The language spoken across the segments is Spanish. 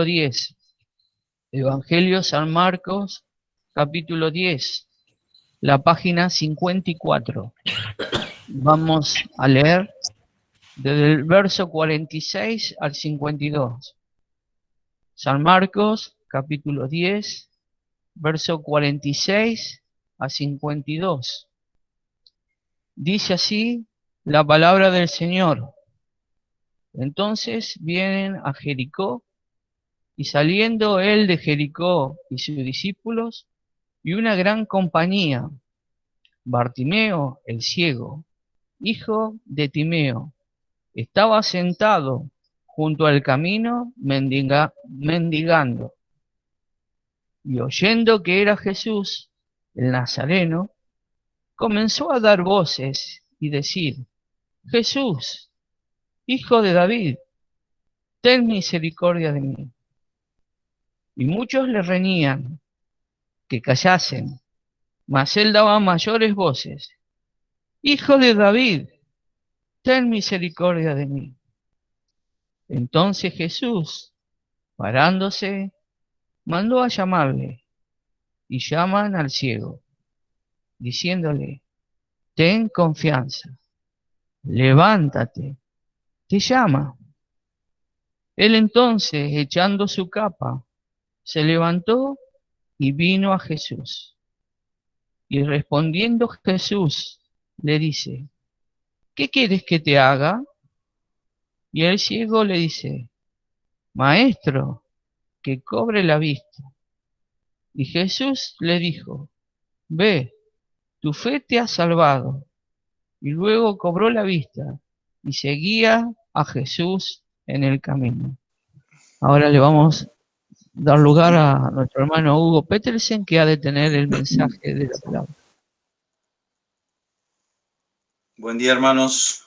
10. Evangelio San Marcos, capítulo 10, la página 54. Vamos a leer desde el verso 46 al 52. San Marcos, capítulo 10, verso 46 a 52. Dice así la palabra del Señor. Entonces vienen a Jericó, y saliendo él de Jericó y sus discípulos, y una gran compañía, Bartimeo el ciego, hijo de Timeo, estaba sentado junto al camino mendigando. Y oyendo que era Jesús, el Nazareno, comenzó a dar voces y decir: Jesús, hijo de David, ten misericordia de mí. Y muchos le reñían que callasen, mas él daba mayores voces: Hijo de David, ten misericordia de mí. Entonces Jesús, parándose, mandó a llamarle, y llaman al ciego, diciéndole: ten confianza, levántate, te llama. Él entonces, echando su capa, se levantó y vino a Jesús. Y respondiendo Jesús, le dice: ¿qué quieres que te haga? Y el ciego le dice: Maestro, que cobre la vista. Y Jesús le dijo: ve, tu fe te ha salvado. Y luego cobró la vista y seguía a Jesús en el camino. Ahora le vamos a dar lugar a nuestro hermano Hugo Petersen, que ha de tener el mensaje de la palabra. Buen día, hermanos.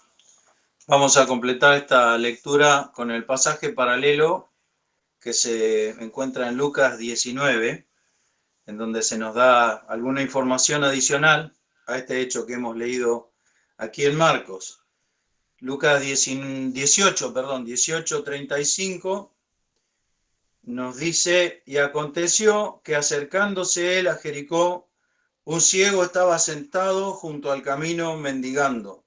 Vamos a completar esta lectura con el pasaje paralelo que se encuentra en Lucas 19, en donde se nos da alguna información adicional a este hecho que hemos leído aquí en Marcos. Lucas 18:35 nos dice: y aconteció que acercándose él a Jericó, un ciego estaba sentado junto al camino mendigando,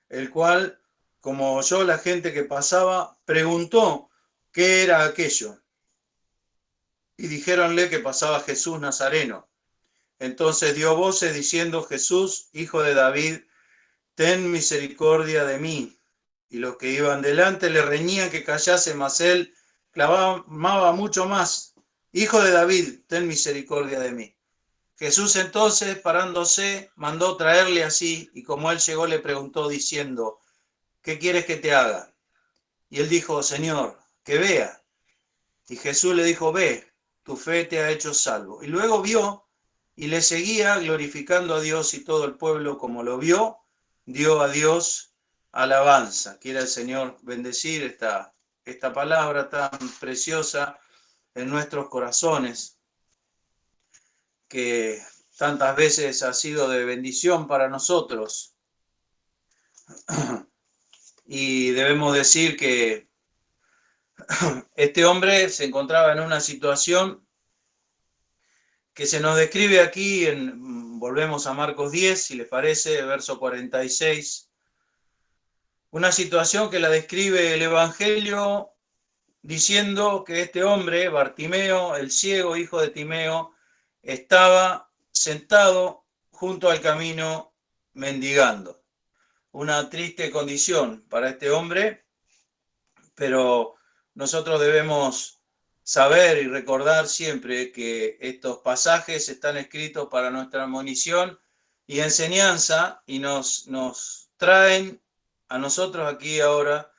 el cual, como oyó la gente que pasaba, preguntó qué era aquello. Y dijéronle que pasaba Jesús Nazareno. Entonces dio voces diciendo: Jesús, hijo de David, ten misericordia de mí. Y los que iban delante le reñían que callase, mas él clamaba mucho más: Hijo de David, ten misericordia de mí. Jesús entonces, parándose, mandó traerle así, y como él llegó le preguntó diciendo: ¿qué quieres que te haga? Y él dijo: Señor, que vea. Y Jesús le dijo: ve, tu fe te ha hecho salvo. Y luego vio y le seguía glorificando a Dios, y todo el pueblo, como lo vio, dio a Dios alabanza. Quiera el Señor bendecir esta palabra tan preciosa en nuestros corazones, que tantas veces ha sido de bendición para nosotros. Y debemos decir que este hombre se encontraba en una situación que se nos describe aquí, volvemos a Marcos 10, si les parece, verso 46. Una situación que la describe el Evangelio diciendo que este hombre, Bartimeo, el ciego, hijo de Timeo, estaba sentado junto al camino mendigando. Una triste condición para este hombre, pero nosotros debemos saber y recordar siempre que estos pasajes están escritos para nuestra admonición y enseñanza, y nos traen a nosotros aquí ahora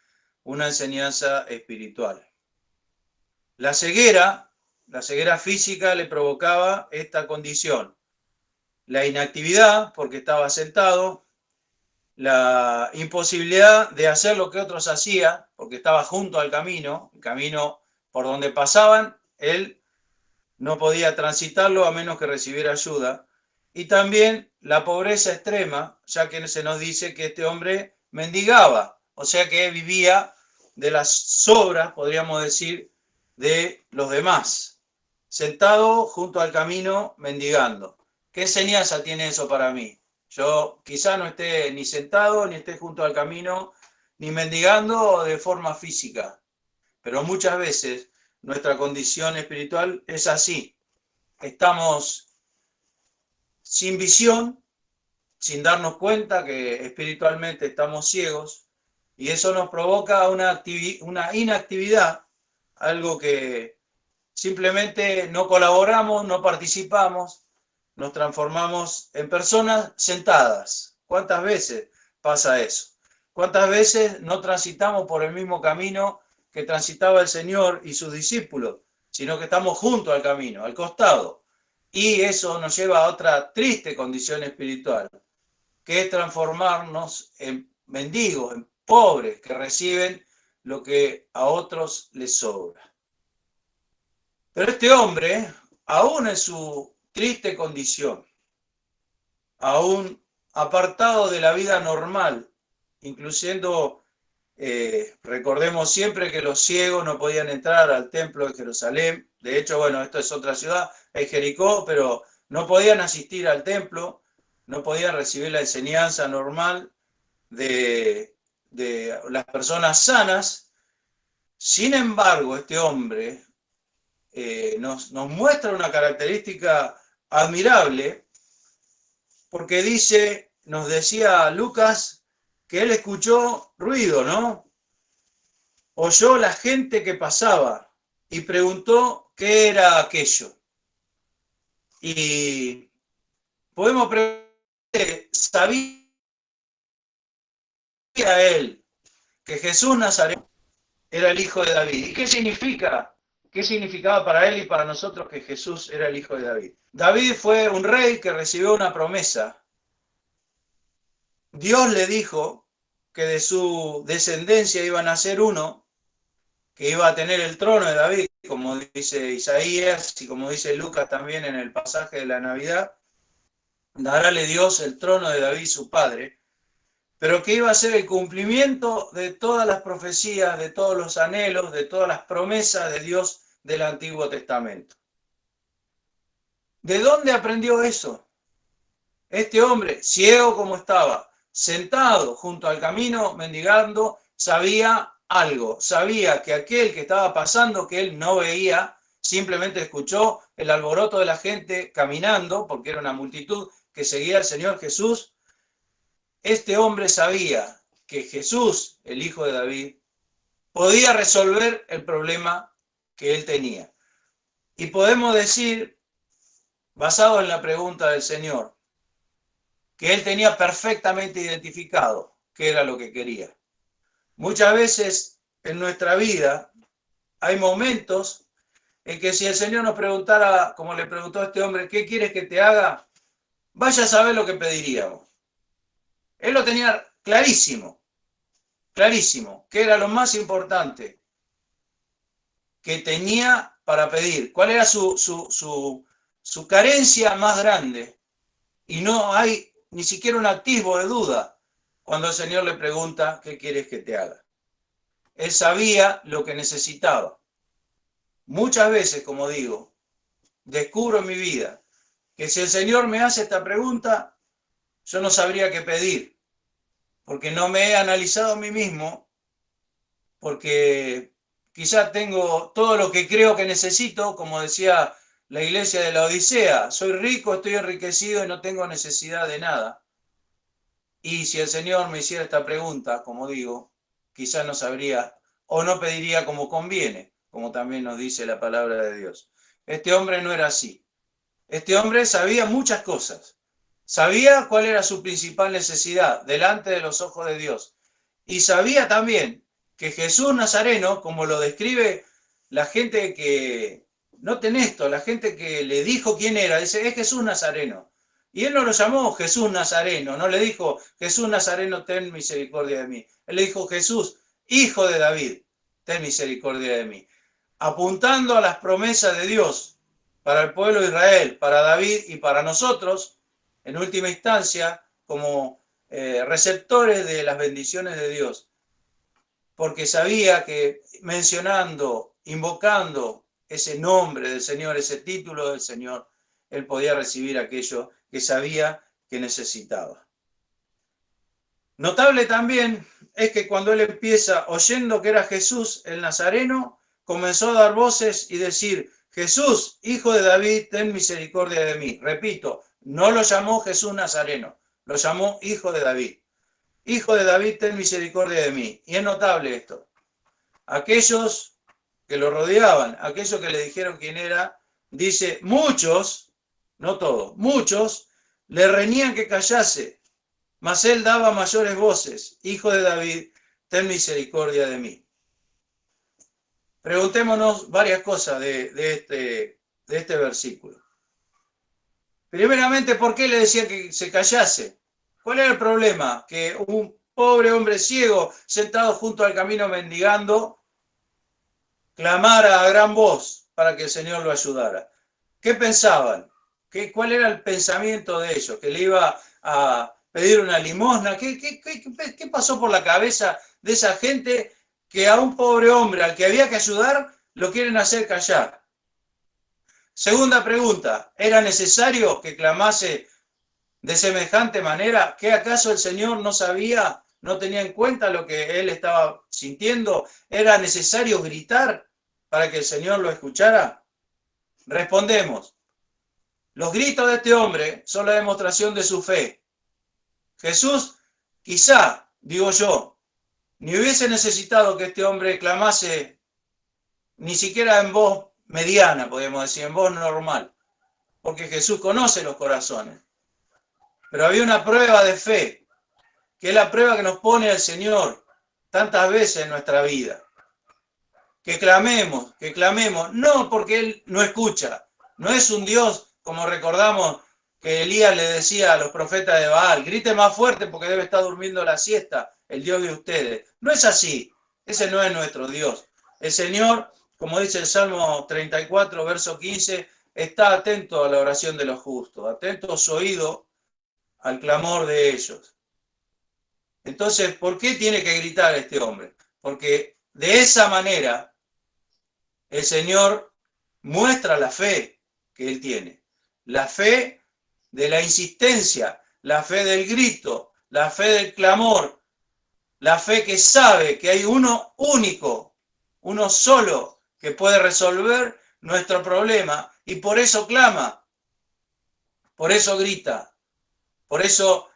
una enseñanza espiritual. La ceguera física le provocaba esta condición: la inactividad, porque estaba sentado; la imposibilidad de hacer lo que otros hacían, porque estaba junto al camino, el camino por donde pasaban, él no podía transitarlo a menos que recibiera ayuda; y también la pobreza extrema, ya que se nos dice que este hombre mendigaba, o sea que vivía de las sobras, podríamos decir, de los demás, sentado junto al camino mendigando. ¿Qué enseñanza tiene eso para mí? Yo quizá no esté ni sentado, ni esté junto al camino, ni mendigando de forma física, pero muchas veces nuestra condición espiritual es así. Estamos sin visión, sin darnos cuenta que espiritualmente estamos ciegos, y eso nos provoca una inactividad, algo que simplemente no colaboramos, no participamos, nos transformamos en personas sentadas. ¿Cuántas veces pasa eso? ¿Cuántas veces no transitamos por el mismo camino que transitaba el Señor y sus discípulos, sino que estamos junto al camino, al costado? Y eso nos lleva a otra triste condición espiritual, que es transformarnos en mendigos, en pobres que reciben lo que a otros les sobra. Pero este hombre, aún en su triste condición, aún apartado de la vida normal, incluyendo, recordemos siempre que los ciegos no podían entrar al templo de Jerusalén. De hecho, bueno, esto es otra ciudad, es Jericó, pero no podían asistir al templo, no podían recibir la enseñanza normal de las personas sanas. Sin embargo, este hombre nos muestra una característica admirable, porque dice, nos decía Lucas, que él escuchó ruido, ¿no? Oyó la gente que pasaba y preguntó qué era aquello. Y podemos preguntar, ¿sabía él que Jesús Nazareno era el hijo de David? ¿Y qué significa? ¿Qué significaba para él y para nosotros que Jesús era el hijo de David? David fue un rey que recibió una promesa. Dios le dijo que de su descendencia iba a nacer uno que iba a tener el trono de David, como dice Isaías y como dice Lucas también en el pasaje de la Navidad. Darále Dios el trono de David su padre, pero que iba a ser el cumplimiento de todas las profecías, de todos los anhelos, de todas las promesas de Dios del Antiguo Testamento. ¿De dónde aprendió eso? Este hombre, ciego como estaba, sentado junto al camino, mendigando, sabía algo, sabía que aquel que estaba pasando, que él no veía, simplemente escuchó el alboroto de la gente caminando, porque era una multitud que seguía al Señor Jesús. Este hombre sabía que Jesús, el hijo de David, podía resolver el problema que él tenía. Y podemos decir, basado en la pregunta del Señor, que él tenía perfectamente identificado qué era lo que quería. Muchas veces en nuestra vida hay momentos en que si el Señor nos preguntara, como le preguntó a este hombre, ¿qué quieres que te haga? Vaya a saber lo que pediríamos. Él lo tenía clarísimo, clarísimo, que era lo más importante que tenía para pedir, cuál era su carencia más grande. Y no hay ni siquiera un atisbo de duda cuando el Señor le pregunta, ¿qué quieres que te haga? Él sabía lo que necesitaba. Muchas veces, como digo, descubro en mi vida que si el Señor me hace esta pregunta, yo no sabría qué pedir, porque no me he analizado a mí mismo, porque quizás tengo todo lo que creo que necesito, como decía la iglesia de la Odisea, soy rico, estoy enriquecido y no tengo necesidad de nada. Y si el Señor me hiciera esta pregunta, como digo, quizás no sabría o no pediría como conviene, como también nos dice la palabra de Dios. Este hombre no era así. Este hombre sabía muchas cosas. Sabía cuál era su principal necesidad delante de los ojos de Dios. Y sabía también que Jesús Nazareno, como lo describe la gente que, noten esto, la gente que le dijo quién era, dice, es Jesús Nazareno. Y él no lo llamó Jesús Nazareno, no le dijo, Jesús Nazareno, ten misericordia de mí. Él le dijo, Jesús, hijo de David, ten misericordia de mí. Apuntando a las promesas de Dios para el pueblo de Israel, para David y para nosotros, en última instancia, como receptores de las bendiciones de Dios. Porque sabía que mencionando invocando ese nombre del Señor, ese título del Señor, él podía recibir aquello que sabía que necesitaba. Notable también es que cuando él empieza oyendo que era Jesús el Nazareno, comenzó a dar voces y decir: Jesús, hijo de David, ten misericordia de mí. Repito, no lo llamó Jesús Nazareno, lo llamó hijo de David. Hijo de David, ten misericordia de mí. Y es notable esto. Aquellos que lo rodeaban, aquellos que le dijeron quién era, dice, muchos, no todos, muchos, le reñían que callase, mas él daba mayores voces: Hijo de David, ten misericordia de mí. Preguntémonos varias cosas de este versículo. Primeramente, ¿por qué le decía que se callase? ¿Cuál era el problema? Que un pobre hombre ciego sentado junto al camino mendigando clamara a gran voz para que el Señor lo ayudara. ¿Qué pensaban? ¿Cuál era el pensamiento de ellos? ¿Que le iba a pedir una limosna? ¿Qué pasó por la cabeza de esa gente que a un pobre hombre al que había que ayudar lo quieren hacer callar? Segunda pregunta, ¿era necesario que clamase de semejante manera? ¿Que acaso el Señor no sabía, no tenía en cuenta lo que él estaba sintiendo? ¿Era necesario gritar para que el Señor lo escuchara? Respondemos, los gritos de este hombre son la demostración de su fe. Jesús, quizá, digo yo, ni hubiese necesitado que este hombre clamase ni siquiera en voz mediana, podemos decir, en voz normal, porque Jesús conoce los corazones. Pero había una prueba de fe, que es la prueba que nos pone el Señor tantas veces en nuestra vida. Que clamemos, no porque Él no escucha, no es un Dios, como recordamos que Elías le decía a los profetas de Baal, grite más fuerte porque debe estar durmiendo la siesta, el Dios de ustedes. No es así, ese no es nuestro Dios. El Señor, como dice el Salmo 34, verso 15, está atento a la oración de los justos, atento su oído al clamor de ellos. Entonces, ¿por qué tiene que gritar este hombre? Porque de esa manera el Señor muestra la fe que él tiene, la fe de la insistencia, la fe del grito, la fe del clamor, la fe que sabe que hay uno único, uno solo que puede resolver nuestro problema, y por eso clama, por eso grita, por eso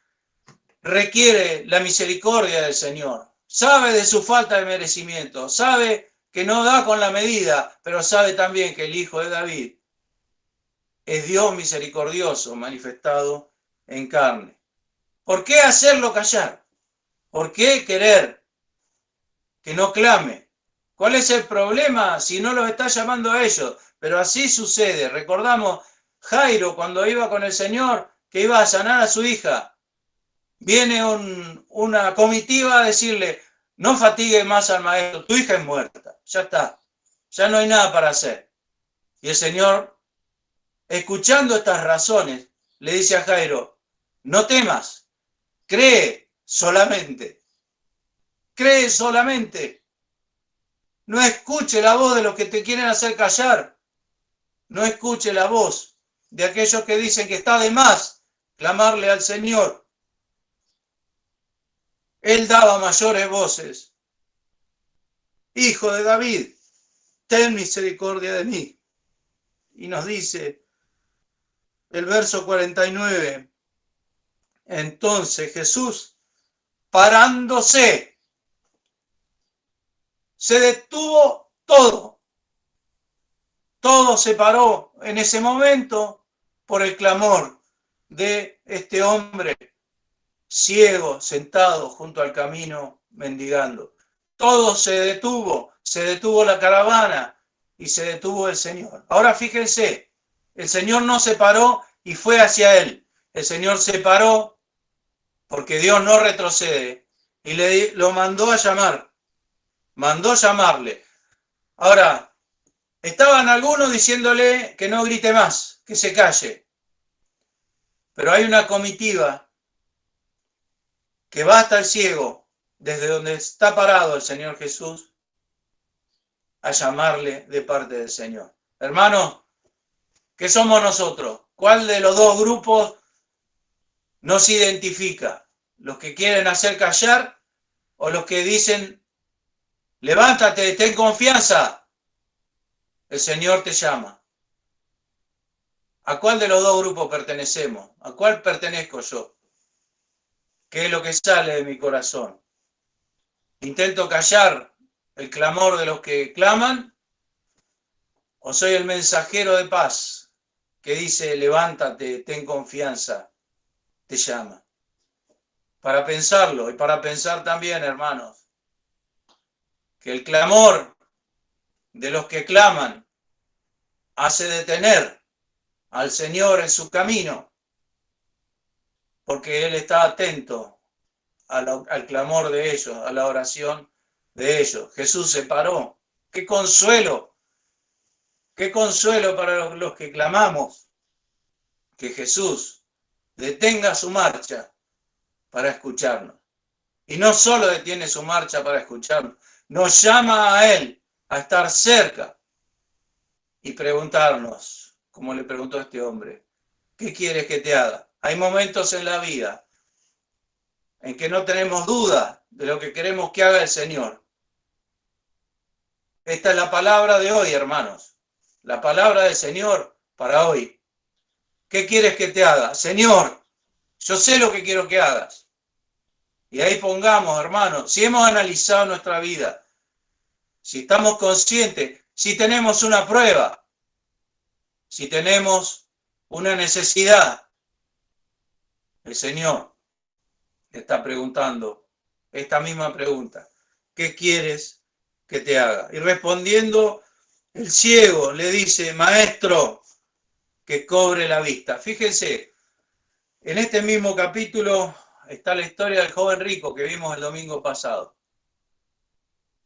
requiere la misericordia del Señor. Sabe de su falta de merecimiento, sabe que no da con la medida, pero sabe también que el Hijo de David es Dios misericordioso manifestado en carne. ¿Por qué hacerlo callar? ¿Por qué querer que no clame? ¿Cuál es el problema si no los está llamando a ellos? Pero así sucede. Recordamos Jairo cuando iba con el Señor, que iba a sanar a su hija. Viene una comitiva a decirle: no fatigue más al maestro, tu hija es muerta, ya está, ya no hay nada para hacer. Y el Señor, escuchando estas razones, le dice a Jairo: no temas, cree solamente, cree solamente. No escuche la voz de los que te quieren hacer callar, no escuche la voz de aquellos que dicen que está de más clamarle al Señor. Él daba mayores voces: Hijo de David, ten misericordia de mí. Y nos dice el verso 49, entonces Jesús, parándose, se detuvo todo. Todo se paró en ese momento por el clamor de este hombre ciego, sentado junto al camino, mendigando. Todo se detuvo la caravana y se detuvo el Señor. Ahora fíjense, el Señor no se paró y fue hacia él. El Señor se paró porque Dios no retrocede y lo mandó a llamar. Mandó llamarle. Ahora, estaban algunos diciéndole que no grite más, que se calle. Pero hay una comitiva que va hasta el ciego, desde donde está parado el Señor Jesús, a llamarle de parte del Señor. Hermanos, ¿qué somos nosotros? ¿Cuál de los dos grupos nos identifica? ¿Los que quieren hacer callar o los que dicen, levántate, ten confianza, el Señor te llama? ¿A cuál de los dos grupos pertenecemos? ¿A cuál pertenezco yo? ¿Qué es lo que sale de mi corazón? ¿Intento callar el clamor de los que claman? ¿O soy el mensajero de paz que dice, levántate, ten confianza, te llama? Para pensarlo y para pensar también, hermanos, que el clamor de los que claman hace detener al Señor en su camino, porque Él está atento al clamor de ellos, a la oración de ellos. Jesús se paró. ¡Qué consuelo! ¡Qué consuelo para los que clamamos! Que Jesús detenga su marcha para escucharnos. Y no solo detiene su marcha para escucharnos, nos llama a Él a estar cerca y preguntarnos, como le preguntó este hombre, ¿qué quieres que te haga? Hay momentos en la vida en que no tenemos duda de lo que queremos que haga el Señor. Esta es la palabra de hoy, hermanos. La palabra del Señor para hoy. ¿Qué quieres que te haga? Señor, yo sé lo que quiero que hagas. Y ahí pongamos, hermanos, si hemos analizado nuestra vida, si estamos conscientes, si tenemos una prueba, si tenemos una necesidad, el Señor está preguntando esta misma pregunta. ¿Qué quieres que te haga? Y respondiendo, el ciego le dice, maestro, que cobre la vista. Fíjense, en este mismo capítulo está la historia del joven rico que vimos el domingo pasado.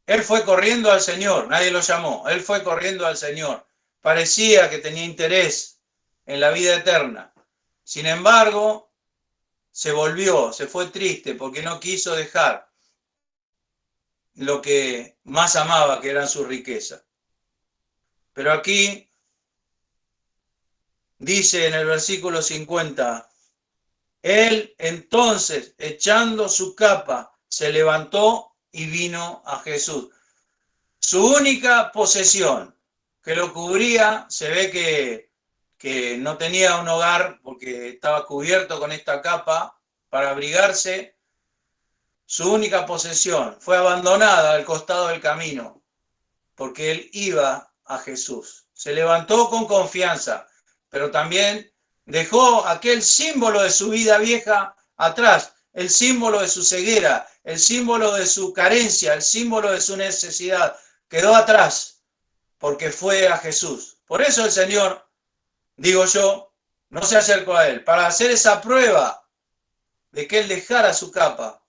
Él fue corriendo al Señor, nadie lo llamó, él fue corriendo al Señor. Parecía que tenía interés en la vida eterna. Sin embargo, se volvió, se fue triste porque no quiso dejar lo que más amaba, que eran sus riquezas. Pero aquí dice en el versículo 50, él entonces, echando su capa, se levantó y vino a Jesús. Su única posesión que lo cubría, se ve que no tenía un hogar porque estaba cubierto con esta capa para abrigarse. Su única posesión fue abandonada al costado del camino porque él iba a Jesús. Se levantó con confianza, pero también dejó aquel símbolo de su vida vieja atrás, el símbolo de su ceguera, el símbolo de su carencia, el símbolo de su necesidad. Quedó atrás porque fue a Jesús. Por eso el Señor, digo yo, no se acercó a él, para hacer esa prueba de que él dejara su capa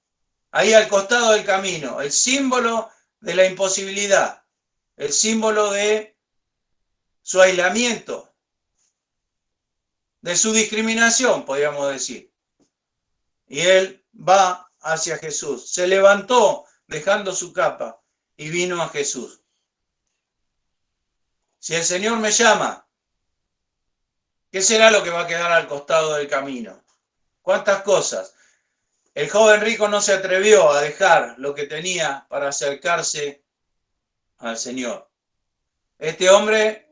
ahí al costado del camino, el símbolo de la imposibilidad, el símbolo de su aislamiento, de su discriminación, podríamos decir. Y él va hacia Jesús. Se levantó dejando su capa y vino a Jesús. Si el Señor me llama, ¿qué será lo que va a quedar al costado del camino? ¿Cuántas cosas? El joven rico no se atrevió a dejar lo que tenía para acercarse al Señor. Este hombre,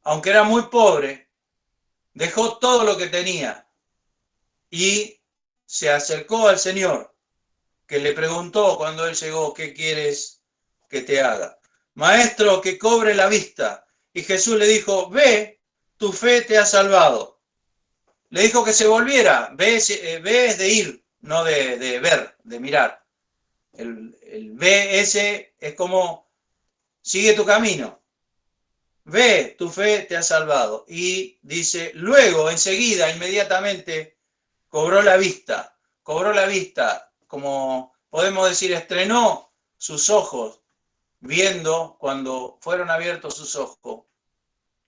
aunque era muy pobre, dejó todo lo que tenía y se acercó al Señor, que le preguntó cuando él llegó, ¿qué quieres que te haga? Maestro, que cobre la vista. Y Jesús le dijo, ve, tu fe te ha salvado. Le dijo que se volviera. Ve es de ir, no de ver, de mirar. El ve ese es como, sigue tu camino. Ve, tu fe te ha salvado. Y dice, luego, enseguida, inmediatamente, cobró la vista, como podemos decir, estrenó sus ojos, viendo cuando fueron abiertos sus ojos.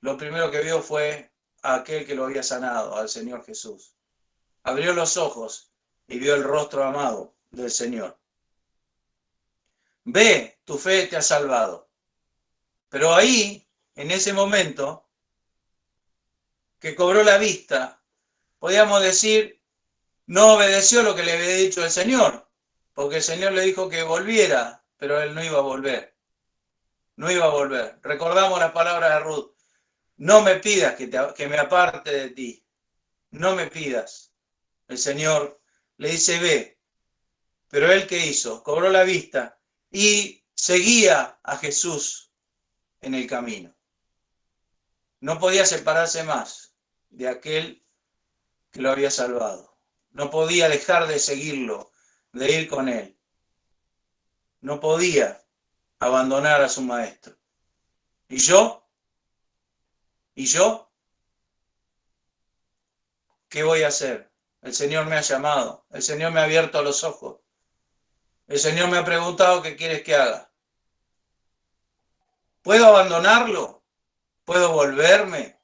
Lo primero que vio fue a aquel que lo había sanado, al Señor Jesús. Abrió los ojos y vio el rostro amado del Señor. Ve, tu fe te ha salvado. Pero ahí, en ese momento, que cobró la vista, podíamos decir, no obedeció lo que le había dicho el Señor, porque el Señor le dijo que volviera, pero él no iba a volver. No iba a volver. Recordamos las palabras de Ruth. No me pidas que me aparte de ti. No me pidas. El Señor le dice, ve. Pero él, ¿qué hizo? Cobró la vista y seguía a Jesús en el camino. No podía separarse más de aquel que lo había salvado. No podía dejar de seguirlo, de ir con él. No podía abandonar a su maestro. ¿Y yo? ¿Y yo? ¿Qué voy a hacer? El Señor me ha llamado, el Señor me ha abierto los ojos, el Señor me ha preguntado qué quieres que haga. ¿Puedo abandonarlo? ¿Puedo volverme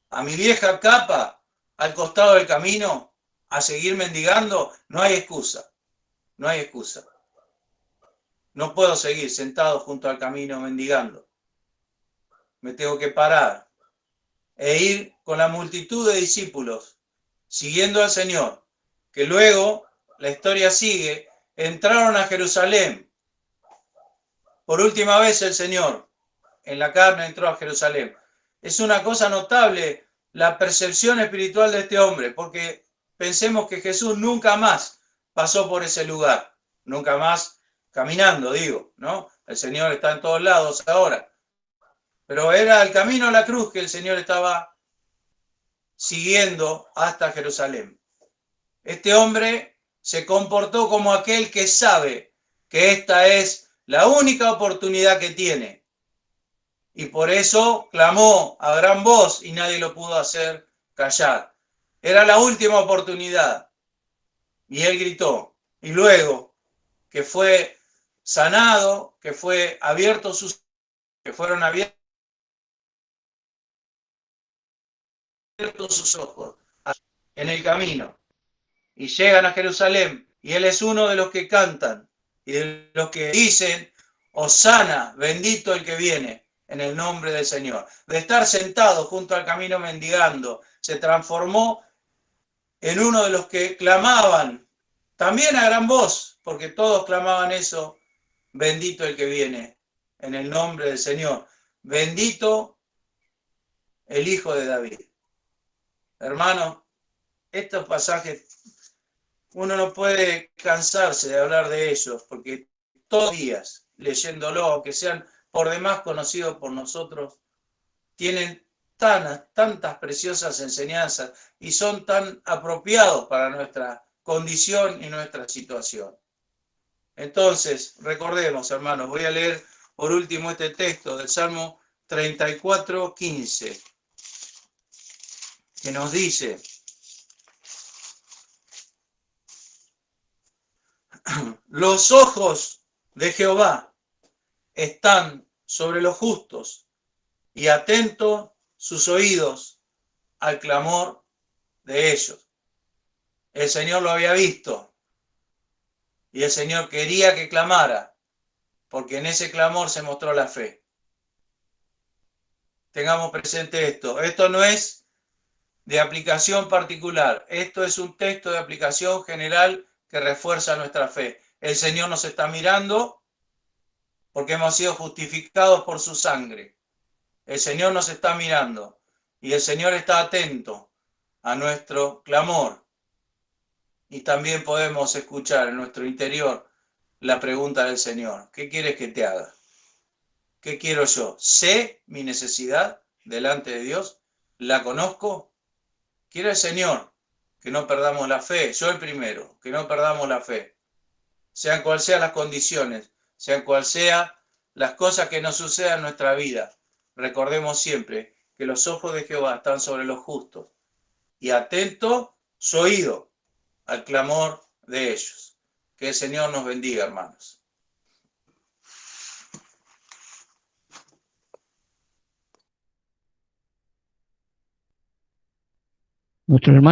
a mi vieja capa al costado del camino a seguir mendigando? No hay excusa, no hay excusa. No puedo seguir sentado junto al camino mendigando. Me tengo que parar e ir con la multitud de discípulos siguiendo al Señor, que luego, la historia sigue, entraron a Jerusalén. Por última vez el Señor en la carne entró a Jerusalén. Es una cosa notable la percepción espiritual de este hombre, porque pensemos que Jesús nunca más pasó por ese lugar, nunca más caminando, digo, ¿no? El Señor está en todos lados ahora, pero era el camino a la cruz que el Señor estaba siguiendo hasta Jerusalén. Este hombre se comportó como aquel que sabe que esta es la única oportunidad que tiene. Y por eso clamó a gran voz y nadie lo pudo hacer callar. Era la última oportunidad. Y él gritó. Y luego que fue sanado, que fue abierto que fueron abiertos sus ojos en el camino. Y llegan a Jerusalén. Y él es uno de los que cantan y de los que dicen, Hosana, bendito el que viene en el nombre del Señor. De estar sentado junto al camino mendigando, se transformó en uno de los que clamaban, también a gran voz, porque todos clamaban eso, bendito el que viene en el nombre del Señor. Bendito el Hijo de David. Hermano, estos pasajes uno no puede cansarse de hablar de ellos, porque todos los días, leyéndolo, aunque sean por demás conocidos por nosotros, tienen tantas preciosas enseñanzas y son tan apropiados para nuestra condición y nuestra situación. Entonces, recordemos, hermanos, voy a leer por último este texto del Salmo 34:15, que nos dice: los ojos de Jehová están sobre los justos y atentos sus oídos al clamor de ellos. El Señor lo había visto y el Señor quería que clamara, porque en ese clamor se mostró la fe. Tengamos presente esto. Esto no es de aplicación particular. Esto es un texto de aplicación general que refuerza nuestra fe. El Señor nos está mirando porque hemos sido justificados por su sangre. El Señor nos está mirando y el Señor está atento a nuestro clamor. Y también podemos escuchar en nuestro interior la pregunta del Señor: ¿qué quieres que te haga? ¿Qué quiero yo? ¿Sé mi necesidad delante de Dios? ¿La conozco? Quiere el Señor que no perdamos la fe, yo el primero, que no perdamos la fe. Sean cuales sean las condiciones, sean cuales sean las cosas que nos sucedan en nuestra vida, recordemos siempre que los ojos de Jehová están sobre los justos y atento su oído al clamor de ellos. Que el Señor nos bendiga, hermanos. Nuestro hermano